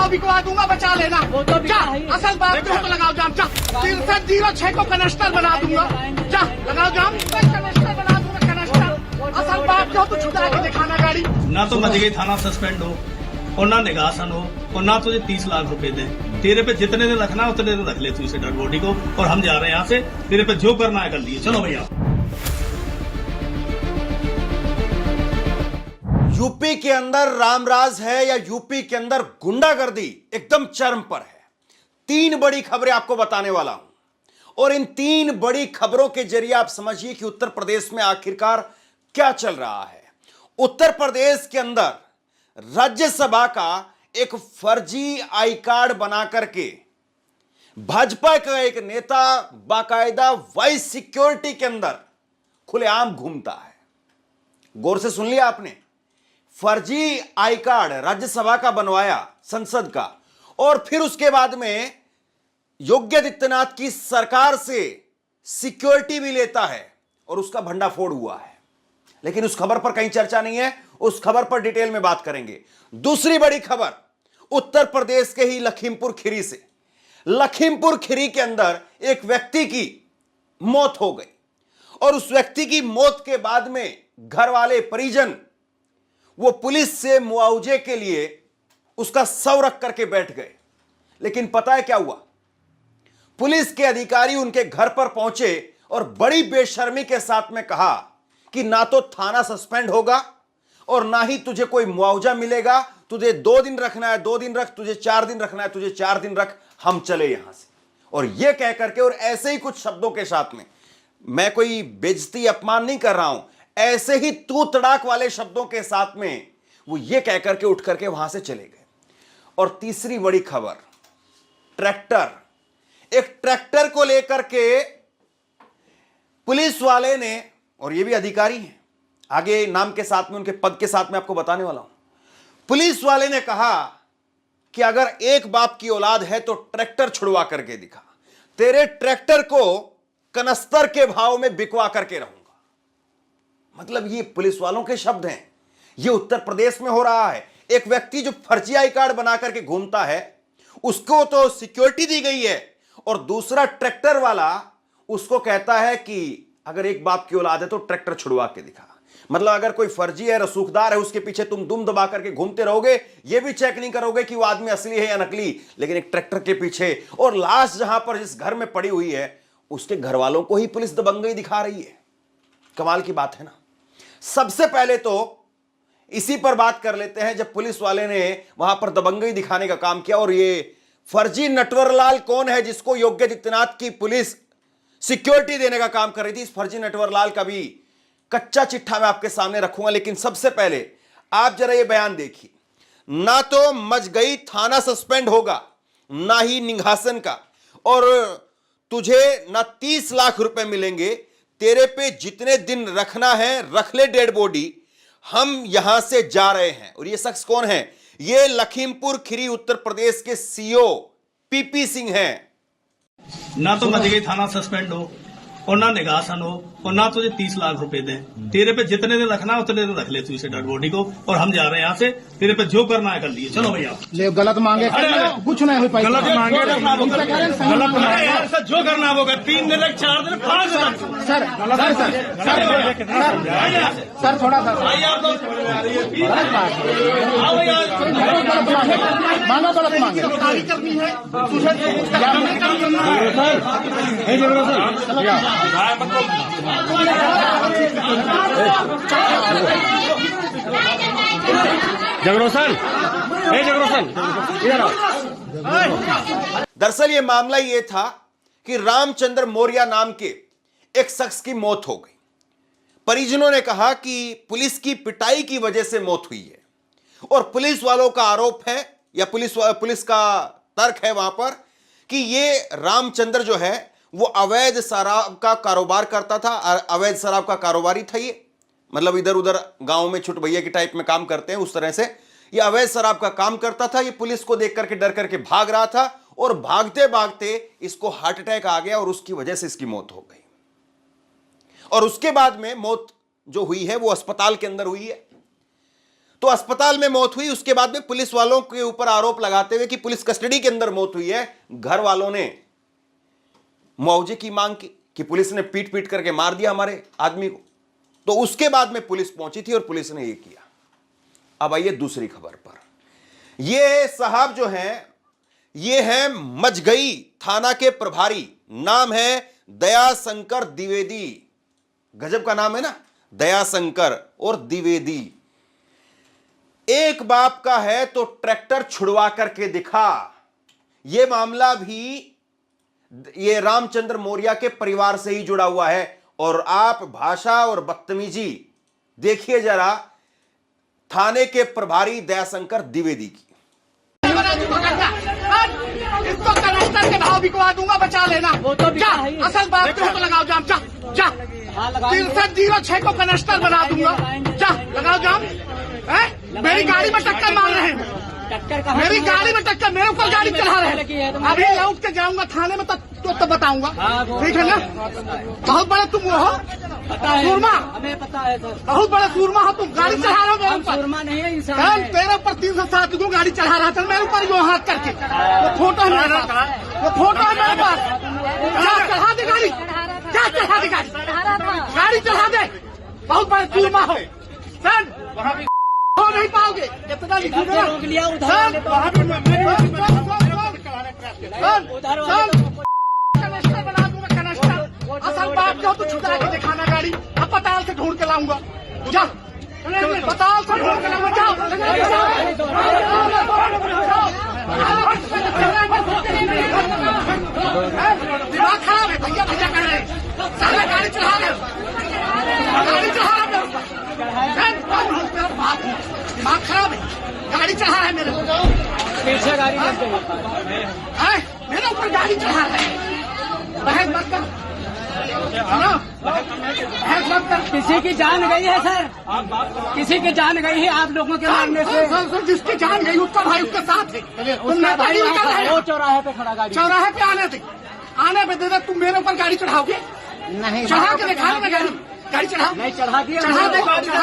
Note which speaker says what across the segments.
Speaker 1: को बिकवा दूंगा, बचा लेना। जा, असल बात पे हो तो लगाओ जाम। जा, 6306 को कनेक्टर बना दूंगा। जा, लगाओ जाम। कनेक्टर बना दूंगा, कनेक्टर। असल बात पे हो तो छुटा के दिखाना गाड़ी।
Speaker 2: ना तो मजगई थाना सस्पेंड हो और ना निगासन हो और ना तुझे 30 लाख रुपए दे। तेरे पे जितने दिन रखना उतने दिन रख ले तू इसे डेड बॉडी को, और हम जा रहे हैं यहाँ से। तेरे पे जो करना है कर लिए। चलो भैया।
Speaker 3: यूपी के अंदर रामराज है या यूपी के अंदर गुंडागर्दी एकदम चरम पर है। 3 बड़ी खबरें आपको बताने वाला हूं और इन 3 बड़ी खबरों के जरिए आप समझिए कि उत्तर प्रदेश में आखिरकार क्या चल रहा है। उत्तर प्रदेश के अंदर राज्यसभा का एक फर्जी आई कार्ड बना करके भाजपा का एक नेता बाकायदा वाइस सिक्योरिटी के अंदर खुलेआम घूमता है। गौर से सुन लिया आपने, फर्जी आई कार्ड राज्यसभा का बनवाया, संसद का, और फिर उसके बाद में योगी आदित्यनाथ की सरकार से सिक्योरिटी भी लेता है और उसका भंडाफोड़ हुआ है। लेकिन उस खबर पर कहीं चर्चा नहीं है, उस खबर पर डिटेल में बात करेंगे। दूसरी बड़ी खबर उत्तर प्रदेश के ही लखीमपुर खीरी से। लखीमपुर खीरी के अंदर एक व्यक्ति की मौत हो गई और उस व्यक्ति की मौत के बाद में घर वाले परिजन वो पुलिस से मुआवजे के लिए उसका शव रख करके बैठ गए। लेकिन पता है क्या हुआ? पुलिस के अधिकारी उनके घर पर पहुंचे और बड़ी बेशर्मी के साथ में कहा कि ना तो थाना सस्पेंड होगा और ना ही तुझे कोई मुआवजा मिलेगा। तुझे 2 दिन रखना है 2 दिन रख, तुझे 4 दिन रखना है तुझे 4 दिन रख, हम चले यहां से। और यह कह करके और ऐसे ही कुछ शब्दों के साथ में, मैं कोई बेइज्जती अपमान नहीं कर रहा हूं, ऐसे ही तू तड़ाक वाले शब्दों के साथ में वो ये कह करके उठ करके वहां से चले गए। और तीसरी बड़ी खबर, ट्रैक्टर, एक ट्रैक्टर को लेकर के पुलिस वाले ने, और ये भी अधिकारी हैं, आगे नाम के साथ में उनके पद के साथ में आपको बताने वाला हूं, पुलिस वाले ने कहा कि अगर एक बाप की औलाद है तो ट्रैक्टर छुड़वा करके दिखा, तेरे ट्रैक्टर को कनस्तर के भाव में बिकवा करके रहूंगा। मतलब ये पुलिस वालों के शब्द हैं। ये उत्तर प्रदेश में हो रहा है। एक व्यक्ति जो फर्जी आई कार्ड बना करके घूमता है उसको तो सिक्योरिटी दी गई है, और दूसरा ट्रैक्टर वाला उसको कहता है कि अगर एक बाप की औलाद है तो ट्रैक्टर छुड़वा के दिखा। मतलब अगर कोई फर्जी है, रसूखदार है, उसके पीछे तुम दुम दबा करके घूमते रहोगे, ये भी चेक नहीं करोगे कि वो आदमी असली है या नकली, लेकिन एक ट्रैक्टर के पीछे, और लाश जहां पर जिस घर में पड़ी हुई है उसके घर वालों को ही पुलिस दबंगई दिखा रही है। कमाल की बात है ना। सबसे पहले तो इसी पर बात कर लेते हैं, जब पुलिस वाले ने वहां पर दबंगई दिखाने का काम किया। और ये फर्जी नटवरलाल कौन है जिसको योगी आदित्यनाथ की पुलिस सिक्योरिटी देने का काम कर रही थी? इस फर्जी नटवरलाल का भी कच्चा चिट्ठा मैं आपके सामने रखूंगा, लेकिन सबसे पहले आप जरा ये बयान देखिए। ना तो मजगई थाना सस्पेंड होगा, ना ही निघासन का, और तुझे ना 30 लाख रुपए मिलेंगे। तेरे पे जितने दिन रखना है रख ले डेड बॉडी, हम यहां से जा रहे हैं। और ये शख्स कौन है? ये लखीमपुर खीरी उत्तर प्रदेश के सीओ पीपी सिंह हैं।
Speaker 2: ना तो मजगई थाना सस्पेंड हो और ना निगासन हो और ना तुझे 30 लाख रुपए दे। तेरे पे जितने दिन रखना उतने दिन रख ले तू इसे डेड बॉडी को, और हम जा रहे हैं यहाँ से। तेरे पे जो करना है कर लिए। चलो भैया।
Speaker 1: ले गलत मांगे कुछ नहीं हो पाई।
Speaker 2: गलत मांगे गलत मांगे जो करना होगा। 3 दिन 4 दिन 5 दिन।
Speaker 1: सर सर थोड़ा सा मांगा, गलत मांगे करनी है।
Speaker 3: दरअसल ये मामला ये था कि रामचंद्र मौर्य नाम के एक शख्स की मौत हो गई। परिजनों ने कहा कि पुलिस की पिटाई की वजह से मौत हुई है, और पुलिस वालों का आरोप है या पुलिस का तर्क है वहां पर कि ये रामचंद्र जो है वो अवैध शराब का कारोबार करता था। अवैध शराब का कारोबारी था ये, मतलब इधर उधर गांव में छुट भैया की टाइप में काम करते हैं उस तरह से ये अवैध शराब का काम करता था। ये पुलिस को देख करके डर करके भाग रहा था, और भागते भागते इसको हार्ट अटैक आ गया और उसकी वजह से इसकी मौत हो गई। और उसके बाद में मौत जो हुई है वो अस्पताल के अंदर हुई है। तो अस्पताल में मौत हुई, उसके बाद में पुलिस वालों के ऊपर आरोप लगाते हुए कि पुलिस कस्टडी के अंदर मौत हुई है, घर वालों ने मुआवजे की मांग की कि पुलिस ने पीट पीट करके मार दिया हमारे आदमी को। तो उसके बाद में पुलिस पहुंची थी और पुलिस ने यह किया। अब आइए दूसरी खबर पर। ये साहब जो हैं, ये हैं मजगई थाना के प्रभारी, नाम है दयाशंकर द्विवेदी। गजब का नाम है ना, दयाशंकर और द्विवेदी। एक बाप का है तो ट्रैक्टर छुड़वा करके दिखा। यह मामला भी ये रामचंद्र मौर्य के परिवार से ही जुड़ा हुआ है। और आप भाषा और बदतमीजी देखिए जरा थाने के प्रभारी दयाशंकर द्विवेदी की।
Speaker 1: इसको कनेक्टर के भाव बिकवा दूंगा, बचा लेना।
Speaker 4: वो तो
Speaker 1: जा, असल बात पे हो तो लगाओ जाम। जा जा, 6306 को कनेक्टर बना दूंगा। जा लगाओ जाम। मेरी गाड़ी में टक्कर मार रहे हैं, मेरी गाड़ी में टक्कर, मेरे ऊपर गाड़ी चढ़ा रहे हैं। अभी लौट के जाऊंगा थाने में, तो बताऊंगा, ठीक है ना। बहुत बड़ा तुम वो हो सूरमा,
Speaker 4: हमें पता है सर।
Speaker 1: बहुत बड़ा सूरमा हो तुम। गाड़ी चढ़ा रहे हो मेरे ऊपर।
Speaker 4: सूरमा नहीं है, इंसान है।
Speaker 1: तेरे ऊपर 307 को गाड़ी चढ़ा रहा था मेरे ऊपर, यो हाथ करके। वो फोटो है मेरे पास, वो फोटो है मेरे पास। क्या चढ़ा दे गाड़ी, क्या चढ़ा दे गाड़ी, गाड़ी चढ़ा दे। बहुत बड़ा सूरमा हो सर, हो नहीं पाओगे इतना लिखी दे।
Speaker 4: रोक लिया उधर
Speaker 1: कनेक्टर बना दूंगा, कनेक्टर। असल बात जो तो छुटा के दिखाना गाड़ी, अस्पताल से ढूंढ के लाऊंगा। जा, अस्पताल से ढूंढ के लाऊंगा। जाओ दिमाग खराब है भैया, भैया कर रहे हैं साला। गाड़ी चढ़ा रहे, गाड़ी चढ़ा रहे, दिमाग खराब है। गाड़ी चढ़ा है मेरे
Speaker 4: पीछे गाड़ी
Speaker 1: मेरे ऊपर गाड़ी चढ़ा है। बहस मत कर, बहस मत कर।
Speaker 4: किसी की जान गई है सर, किसी की जान गई है आप लोगों के मारने से।
Speaker 1: जिसकी जान गई उसका भाई उसके साथ है।
Speaker 4: उसका भाई वो चौराहे पे खड़ा गाड़ी,
Speaker 1: चौराहे पे आने दे, आने पे दे दे। तुम मेरे ऊपर गाड़ी चढ़ाओगे?
Speaker 4: नहीं
Speaker 1: चढ़ा के दिखा ना गाड़ी, गाड़ी चढ़ाओ।
Speaker 4: नहीं चढ़ा दिया,
Speaker 1: चढ़ा दे, गाड़ी है,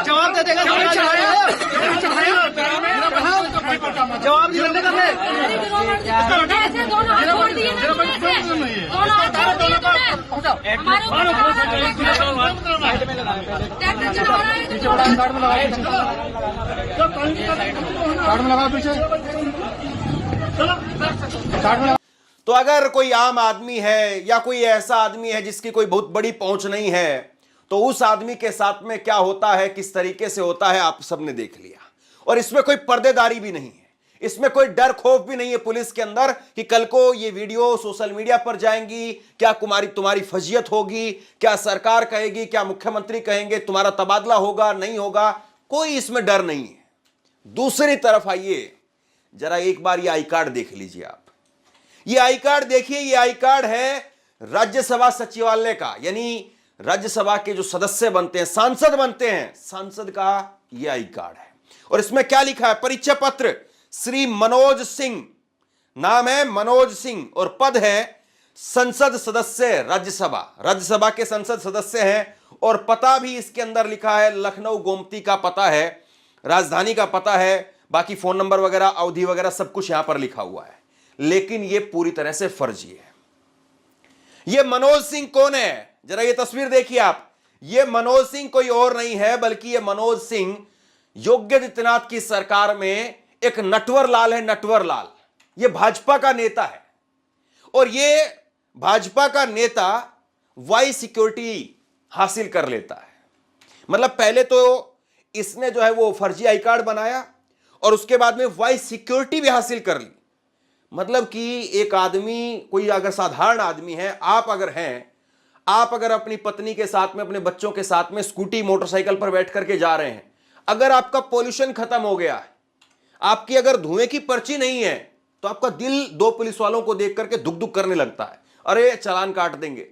Speaker 4: जवाब दे देगा।
Speaker 1: गाड़ी चढ़ाया,
Speaker 4: जवाब नहीं देगा।
Speaker 5: ऐसे दोनों हाथ जोड़ दिए ना, दोनों हाथ जोड़ दिए तूने। हमारे ट्रैक्टर चला रहा है तो
Speaker 1: गाड़ी में लगाओ पीछे।
Speaker 3: तो अगर कोई आम आदमी है या कोई ऐसा आदमी है जिसकी कोई बहुत बड़ी पहुंच नहीं है, तो उस आदमी के साथ में क्या होता है, किस तरीके से होता है, आप सबने देख लिया। और इसमें कोई पर्देदारी भी नहीं है, इसमें कोई डर खौफ भी नहीं है पुलिस के अंदर कि कल को ये वीडियो सोशल मीडिया पर जाएंगी, क्या तुम्हारी फजीयत होगी, क्या सरकार कहेगी, क्या मुख्यमंत्री कहेंगे, तुम्हारा तबादला होगा नहीं होगा, कोई इसमें डर नहीं है। दूसरी तरफ आइए जरा एक बार ये आई कार्ड देख लीजिए आप। ये आई कार्ड देखिए, ये आई कार्ड है राज्यसभा सचिवालय का, यानी राज्यसभा के जो सदस्य बनते हैं, सांसद बनते हैं, सांसद का ये आई कार्ड है। और इसमें क्या लिखा है, परिचय पत्र श्री मनोज सिंह, नाम है मनोज सिंह और पद है संसद सदस्य राज्यसभा, राज्यसभा के संसद सदस्य हैं। और पता भी इसके अंदर लिखा है लखनऊ गोमती का पता है, राजधानी का पता है, बाकी फोन नंबर वगैरह, अवधि वगैरह सब कुछ यहां पर लिखा हुआ है। लेकिन यह पूरी तरह से फर्जी है। यह मनोज सिंह कौन है, जरा ये तस्वीर देखिए आप। यह मनोज सिंह कोई और नहीं है बल्कि यह मनोज सिंह योगी आदित्यनाथ की सरकार में एक नटवर लाल है, नटवर लाल। यह भाजपा का नेता है और यह भाजपा का नेता वाई सिक्योरिटी हासिल कर लेता है। मतलब पहले तो इसने जो है वो फर्जी आई कार्ड बनाया और उसके बाद में वाई सिक्योरिटी भी हासिल कर ली। मतलब कि एक आदमी, कोई अगर साधारण आदमी है, आप अगर हैं, आप अगर अपनी पत्नी के साथ में, अपने बच्चों के साथ में स्कूटी मोटरसाइकिल पर बैठ करके जा रहे हैं, अगर आपका पोल्यूशन खत्म हो गया है, आपकी अगर धुएं की पर्ची नहीं है, तो आपका दिल दो पुलिस वालों को देख करके दुख दुख करने लगता है, अरे चालान काट देंगे।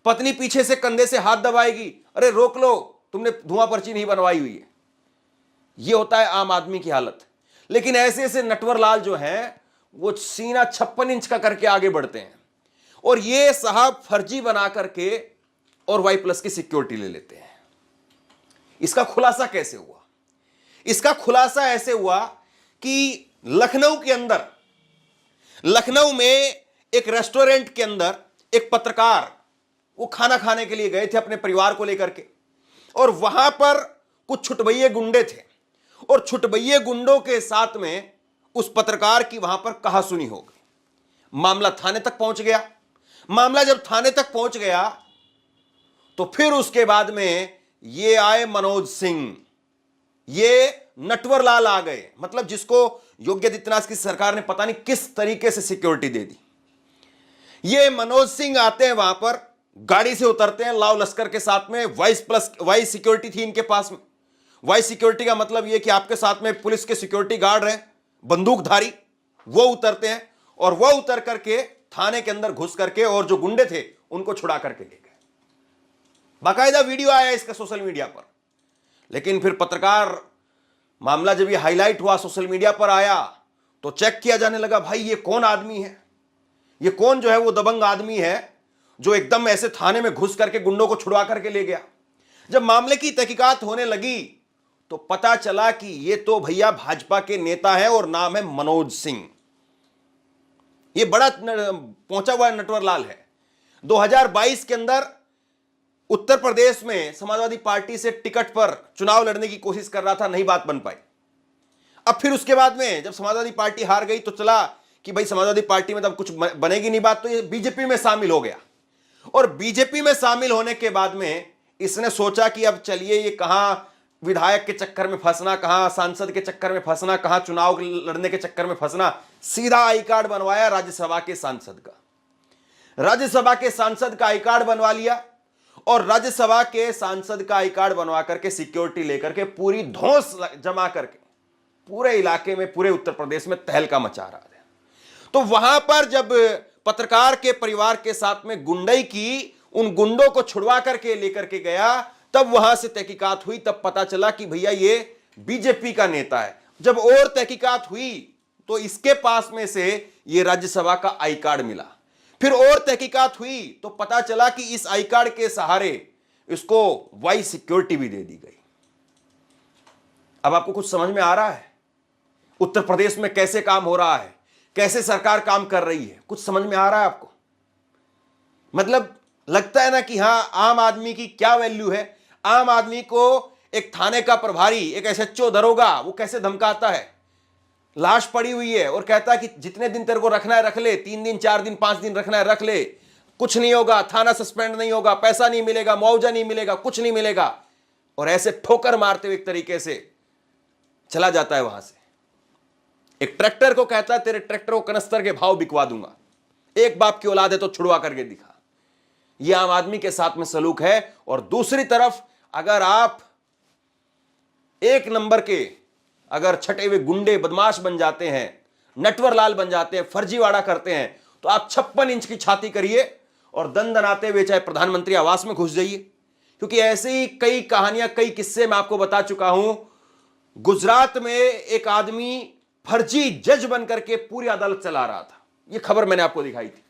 Speaker 3: पत्नी पीछे से कंधे से हाथ दबाएगी, अरे रोक लो, तुमने धुआं पर्ची नहीं बनवाई हुई है। यह होता है आम आदमी की हालत। लेकिन ऐसे ऐसे नटवर लाल जो हैं वो सीना 56 इंच का करके आगे बढ़ते हैं और ये साहब फर्जी बना करके और वाई प्लस की सिक्योरिटी ले लेते हैं। इसका खुलासा कैसे हुआ? इसका खुलासा ऐसे हुआ कि लखनऊ में एक रेस्टोरेंट के अंदर एक पत्रकार वो खाना खाने के लिए गए थे अपने परिवार को लेकर के, और वहां पर कुछ छुटभइये गुंडे थे, और छुटभइये गुंडों के साथ में उस पत्रकार की वहां पर कहासुनी हो गई। मामला थाने तक पहुंच गया। मामला जब थाने तक पहुंच गया तो फिर उसके बाद में ये आए मनोज सिंह, ये नटवर लाल आ गए, मतलब जिसको योगी आदित्यनाथ की सरकार ने पता नहीं किस तरीके से सिक्योरिटी दे दी। ये मनोज सिंह आते हैं, वहां पर गाड़ी से उतरते हैं लाव लश्कर के साथ में, वाइस सिक्योरिटी थी इनके पास में। वाइस सिक्योरिटी का मतलब यह कि आपके साथ में पुलिस के सिक्योरिटी गार्ड रहे, बंदूकधारी, वो उतरते हैं और वो उतर करके थाने के अंदर घुस करके और जो गुंडे थे उनको छुड़ा करके ले गए। बाकायदा वीडियो आया इसका सोशल मीडिया पर। लेकिन फिर पत्रकार मामला जब ये हाईलाइट हुआ, सोशल मीडिया पर आया, तो चेक किया जाने लगा, भाई ये कौन आदमी है, ये कौन जो है वो दबंग आदमी है जो एकदम ऐसे थाने में घुस करके गुंडों को छुड़वा करके ले गया। जब मामले की तहकीकात होने लगी तो पता चला कि ये तो भैया भाजपा के नेता है और नाम है मनोज सिंह। ये बड़ा पहुंचा हुआ नटवर लाल है। 2022 के अंदर उत्तर प्रदेश में समाजवादी पार्टी से टिकट पर चुनाव लड़ने की कोशिश कर रहा था, नहीं बात बन पाई। अब फिर उसके बाद में जब समाजवादी पार्टी हार गई तो चला कि भाई समाजवादी पार्टी में तब कुछ बनेगी नहीं बात, तो ये बीजेपी में शामिल हो गया। और बीजेपी में शामिल होने के बाद में इसने सोचा कि अब चलिए, ये कहां विधायक के चक्कर में फंसना, कहां सांसद के चक्कर में फंसना, कहां चुनाव लड़ने के चक्कर में फंसना। सीधा आई कार्ड बनवाया राज्यसभा के सांसद का। राज्यसभा के सांसद का आई कार्ड बनवा लिया और राज्यसभा के सांसद का आई कार्ड बनवा करके सिक्योरिटी लेकर के पूरी धौंस जमा करके पूरे इलाके में, पूरे उत्तर प्रदेश में तहलका मचा रहा है। तो वहां पर जब पत्रकार के परिवार के साथ में गुंडई की, उन गुंडों को छुड़वा करके लेकर के गया, तब वहां से तहकीकात हुई। तब पता चला कि भैया ये बीजेपी का नेता है। जब और तहकीकात हुई तो इसके पास में से ये राज्यसभा का आई कार्ड मिला। फिर और तहकीकात हुई तो पता चला कि इस आई कार्ड के सहारे इसको वाइस सिक्योरिटी भी दे दी गई। अब आपको कुछ समझ में आ रहा है उत्तर प्रदेश में कैसे काम हो रहा है, कैसे सरकार काम कर रही है? कुछ समझ में आ रहा है आपको? मतलब लगता है ना कि हां, आम आदमी की क्या वैल्यू है। आम आदमी को एक थाने का प्रभारी, एक एसएचओ दरोगा, वो कैसे धमकाता है। लाश पड़ी हुई है और कहता है कि जितने दिन तेरे को रखना है रख ले, 3 दिन 4 दिन 5 दिन रखना है रख ले, कुछ नहीं होगा, थाना सस्पेंड नहीं होगा, पैसा नहीं मिलेगा, मुआवजा नहीं मिलेगा, कुछ नहीं मिलेगा। और ऐसे ठोकर मारते हुए एक तरीके से चला जाता है वहां से। एक ट्रैक्टर को कहता है तेरे ट्रैक्टर को कनस्तर के भाव बिकवा दूंगा, एक बाप की औलाद है तो छुड़वा करके दिखा। यह आम आदमी के साथ में सलूक है। और दूसरी तरफ अगर आप एक नंबर के अगर छटे हुए गुंडे बदमाश बन जाते हैं, नटवर लाल बन जाते हैं, फर्जीवाड़ा करते हैं, तो आप 56 इंच की छाती करिए और दंदनाते हुए चाहे प्रधानमंत्री आवास में घुस जाइए। क्योंकि ऐसे ही कई कहानियां, कई किस्से मैं आपको बता चुका हूं। गुजरात में एक आदमी फर्जी जज बनकर के पूरी अदालत चला रहा था, यह खबर मैंने आपको दिखाई थी।